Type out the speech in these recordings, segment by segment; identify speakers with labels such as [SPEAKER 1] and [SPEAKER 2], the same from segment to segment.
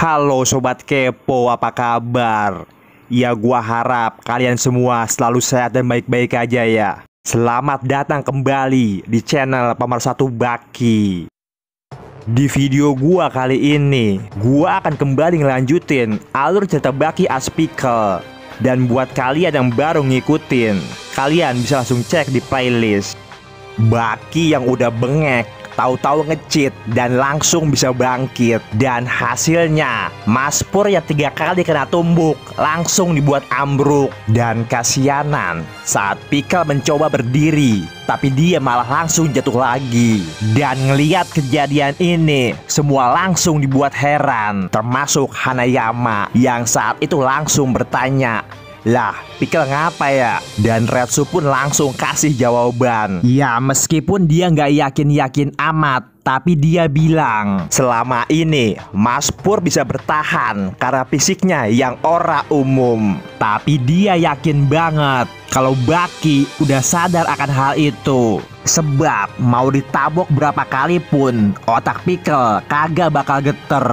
[SPEAKER 1] Halo Sobat Kepo, apa kabar? Ya gua harap kalian semua selalu sehat dan baik-baik aja ya. Selamat datang kembali di channel Pemersatu Baki. Di video gua kali ini, gua akan kembali ngelanjutin alur cerita Baki as Pickle. Dan buat kalian yang baru ngikutin, kalian bisa langsung cek di playlist. Baki yang udah bengek tahu-tahu nge-cheat dan langsung bisa bangkit. Dan hasilnya Mas Pur yang 3 kali kena tumbuk langsung dibuat ambruk. Dan kasianan saat Pickle mencoba berdiri, tapi dia malah langsung jatuh lagi. Dan ngeliat kejadian ini, semua langsung dibuat heran, termasuk Hanayama yang saat itu langsung bertanya, "Lah, Pickle ngapa ya?" Dan Retsu pun langsung kasih jawaban. Ya meskipun dia nggak yakin-yakin amat, tapi dia bilang selama ini Mas Pur bisa bertahan karena fisiknya yang ora umum. Tapi dia yakin banget kalau Baki udah sadar akan hal itu. Sebab mau ditabok berapa kali pun otak Pickle kagak bakal geter.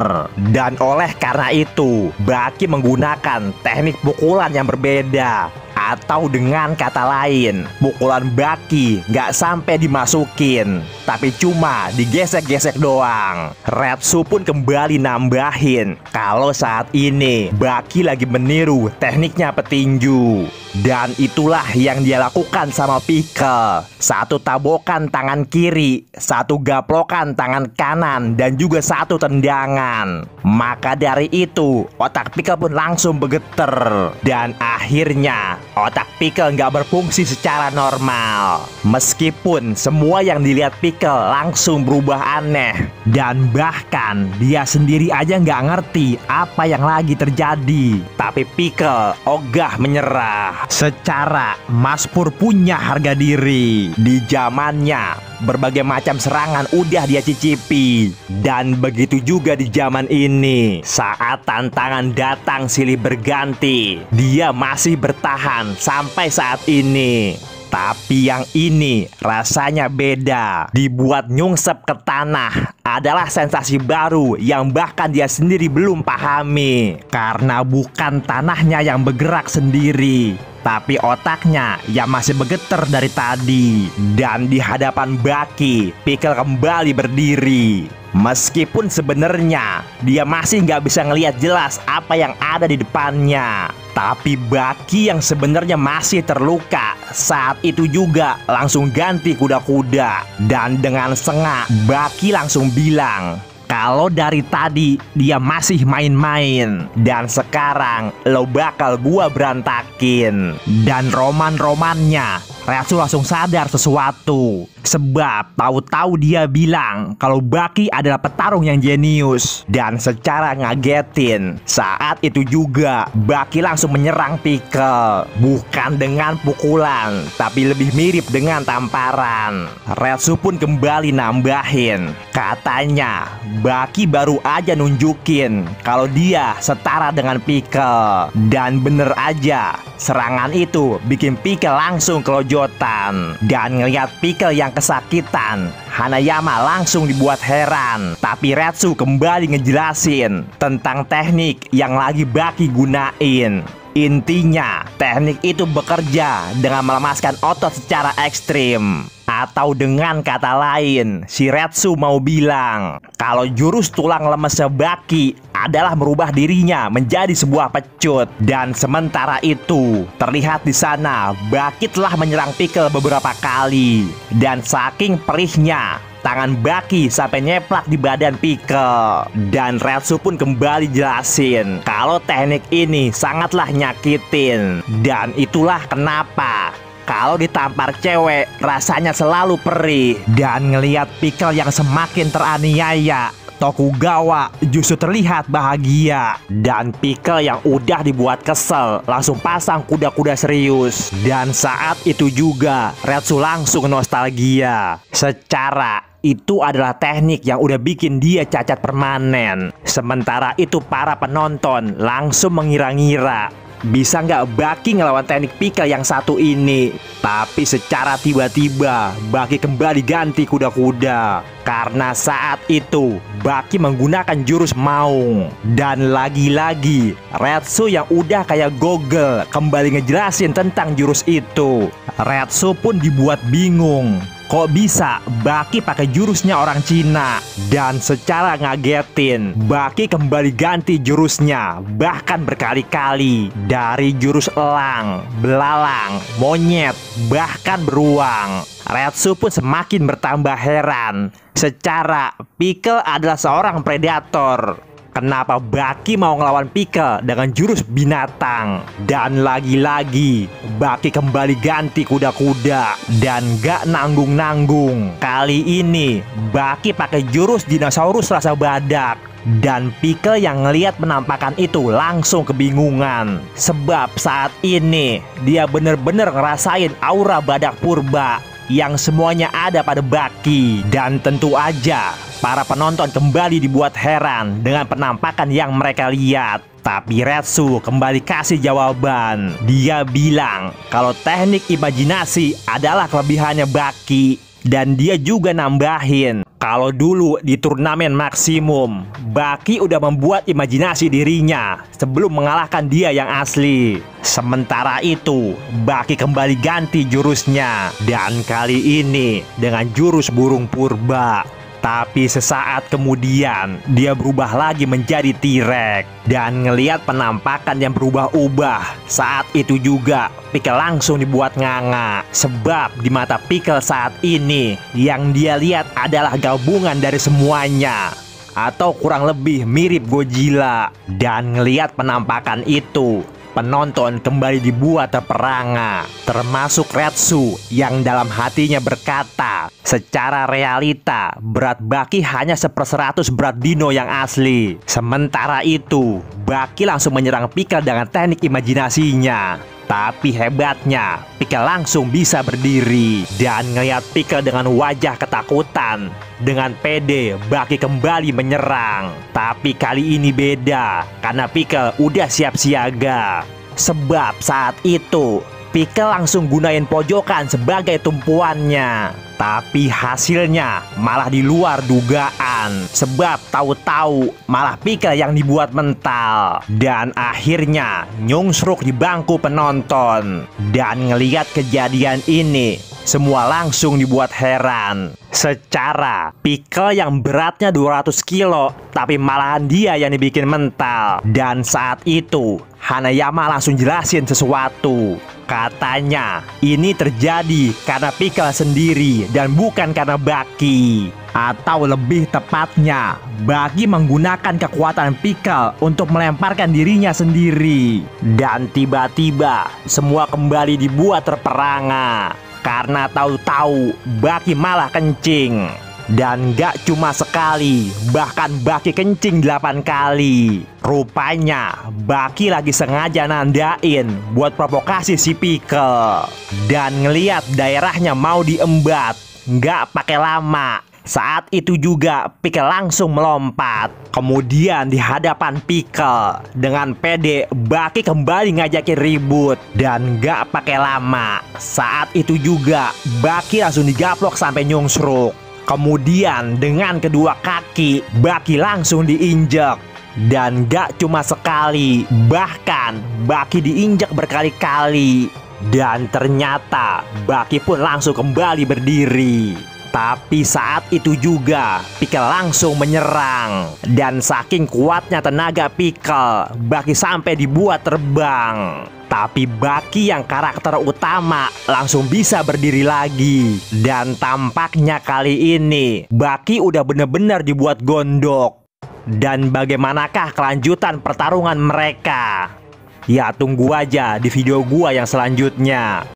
[SPEAKER 1] Dan oleh karena itu Baki menggunakan teknik pukulan yang berbeda. Atau dengan kata lain, pukulan Baki nggak sampai dimasukin, tapi cuma digesek-gesek doang. Retsu pun kembali nambahin kalau saat ini Baki lagi meniru tekniknya petinju. Dan itulah yang dia lakukan sama Pickle. Satu tabokan tangan kiri, satu gaplokan tangan kanan, dan juga satu tendangan. Maka dari itu otak Pickle pun langsung bergetar. Dan akhirnya otak Pickle nggak berfungsi secara normal. Meskipun semua yang dilihat Pickle langsung berubah aneh. Dan bahkan dia sendiri aja nggak ngerti apa yang lagi terjadi. Tapi Pickle ogah menyerah. Secara Mas Pur punya harga diri. Di zamannya berbagai macam serangan udah dia cicipi. Dan begitu juga di zaman ini. Saat tantangan datang silih berganti, dia masih bertahan sampai saat ini. Tapi yang ini rasanya beda. Dibuat nyungsep ke tanah adalah sensasi baru yang bahkan dia sendiri belum pahami. Karena bukan tanahnya yang bergerak sendiri, tapi otaknya yang masih bergetar dari tadi. Dan di hadapan Baki, Pickle kembali berdiri. Meskipun sebenarnya dia masih nggak bisa ngelihat jelas apa yang ada di depannya. Tapi Baki yang sebenarnya masih terluka saat itu juga langsung ganti kuda-kuda. Dan dengan sengak Baki langsung bilang kalau dari tadi dia masih main-main, dan sekarang lo bakal gua berantakin. Dan roman-romannya Retsu langsung sadar sesuatu. Sebab tahu-tahu dia bilang kalau Baki adalah petarung yang jenius. Dan secara ngagetin, saat itu juga Baki langsung menyerang Pickle. Bukan dengan pukulan, tapi lebih mirip dengan tamparan. Retsu pun kembali nambahin, katanya Baki baru aja nunjukin kalau dia setara dengan Pickle. Dan bener aja, serangan itu bikin Pickle langsung kelojotan. Dan ngeliat Pickle yang kesakitan, Hanayama langsung dibuat heran. Tapi Retsu kembali ngejelasin tentang teknik yang lagi Baki gunain. Intinya, teknik itu bekerja dengan melemaskan otot secara ekstrim. Atau dengan kata lain, si Retsu mau bilang kalau jurus tulang lemes Baki adalah merubah dirinya menjadi sebuah pecut. Dan sementara itu, terlihat di sana Baki telah menyerang Pickle beberapa kali. Dan saking perihnya, tangan Baki sampai nyeplak di badan Pickle. Dan Retsu pun kembali jelasin kalau teknik ini sangatlah nyakitin. Dan itulah kenapa kalau ditampar cewek rasanya selalu perih. Dan ngelihat Pickle yang semakin teraniaya, Tokugawa justru terlihat bahagia. Dan Pickle yang udah dibuat kesel langsung pasang kuda-kuda serius. Dan saat itu juga Retsu langsung nostalgia. Secara itu adalah teknik yang udah bikin dia cacat permanen. Sementara itu para penonton langsung mengira-ngira bisa nggak Baki ngelawan teknik Pickle yang satu ini. Tapi secara tiba-tiba Baki kembali ganti kuda-kuda, karena saat itu Baki menggunakan jurus maung. Dan lagi-lagi Retsu yang udah kayak Google kembali ngejelasin tentang jurus itu. Retsu pun dibuat bingung, kok bisa Baki pakai jurusnya orang Cina. Dan secara ngagetin, Baki kembali ganti jurusnya, bahkan berkali-kali. Dari jurus elang, belalang, monyet, bahkan beruang. Retsu pun semakin bertambah heran. Secara Pickle adalah seorang predator, kenapa Baki mau ngelawan Pickle dengan jurus binatang? Dan lagi-lagi Baki kembali ganti kuda-kuda dan gak nanggung-nanggung. Kali ini Baki pakai jurus dinosaurus rasa badak. Dan Pickle yang ngelihat penampakan itu langsung kebingungan, sebab saat ini dia bener-bener ngerasain aura badak purba yang semuanya ada pada Baki. Dan tentu aja para penonton kembali dibuat heran dengan penampakan yang mereka lihat. Tapi Retsu kembali kasih jawaban. Dia bilang kalau teknik imajinasi adalah kelebihannya Baki. Dan dia juga nambahin kalau dulu di turnamen maksimum, Baki udah membuat imajinasi dirinya sebelum mengalahkan dia yang asli. Sementara itu, Baki kembali ganti jurusnya, dan kali ini dengan jurus burung purba. Tapi sesaat kemudian dia berubah lagi menjadi T-Rex. Dan ngelihat penampakan yang berubah-ubah, saat itu juga Pickle langsung dibuat nganga. Sebab di mata Pickle saat ini yang dia lihat adalah gabungan dari semuanya, atau kurang lebih mirip Godzilla. Dan ngelihat penampakan itu, penonton kembali dibuat terperangah, termasuk Retsu yang dalam hatinya berkata, secara realita berat Baki hanya 1/100 berat dino yang asli. Sementara itu Baki langsung menyerang Pickle dengan teknik imajinasinya. Tapi hebatnya Pickle langsung bisa berdiri. Dan ngeliat Pickle dengan wajah ketakutan, dengan pede Baki kembali menyerang. Tapi kali ini beda, karena Pickle udah siap siaga. Sebab saat itu Pickle langsung gunain pojokan sebagai tumpuannya. Tapi hasilnya malah di luar dugaan, sebab tahu-tahu malah Pickle yang dibuat mental. Dan akhirnya nyungsruk di bangku penonton. Dan ngelihat kejadian ini, semua langsung dibuat heran. Secara Pickle yang beratnya 200 kilo, tapi malahan dia yang dibikin mental. Dan saat itu Hanayama langsung jelasin sesuatu. Katanya ini terjadi karena Pickle sendiri dan bukan karena Baki. Atau lebih tepatnya, Baki menggunakan kekuatan Pickle untuk melemparkan dirinya sendiri. Dan tiba-tiba semua kembali dibuat terperangah, karena tahu-tahu Baki malah kencing. Dan gak cuma sekali, bahkan Baki kencing 8 kali. Rupanya Baki lagi sengaja nandain buat provokasi si Pickle. Dan ngeliat daerahnya mau diembat, gak pakai lama. Saat itu juga Pickle langsung melompat. Kemudian di hadapan Pickle, dengan pede Baki kembali ngajakin ribut. Dan gak pakai lama, saat itu juga Baki langsung digaplok sampai nyungsruk. Kemudian dengan kedua kaki Baki langsung diinjek. Dan gak cuma sekali, bahkan Baki diinjek berkali-kali. Dan ternyata Baki pun langsung kembali berdiri. Tapi saat itu juga Pickle langsung menyerang. Dan saking kuatnya tenaga Pickle, Baki sampai dibuat terbang. Tapi Baki yang karakter utama langsung bisa berdiri lagi. Dan tampaknya kali ini Baki udah bener-bener dibuat gondok. Dan bagaimanakah kelanjutan pertarungan mereka? Ya tunggu aja di video gua yang selanjutnya.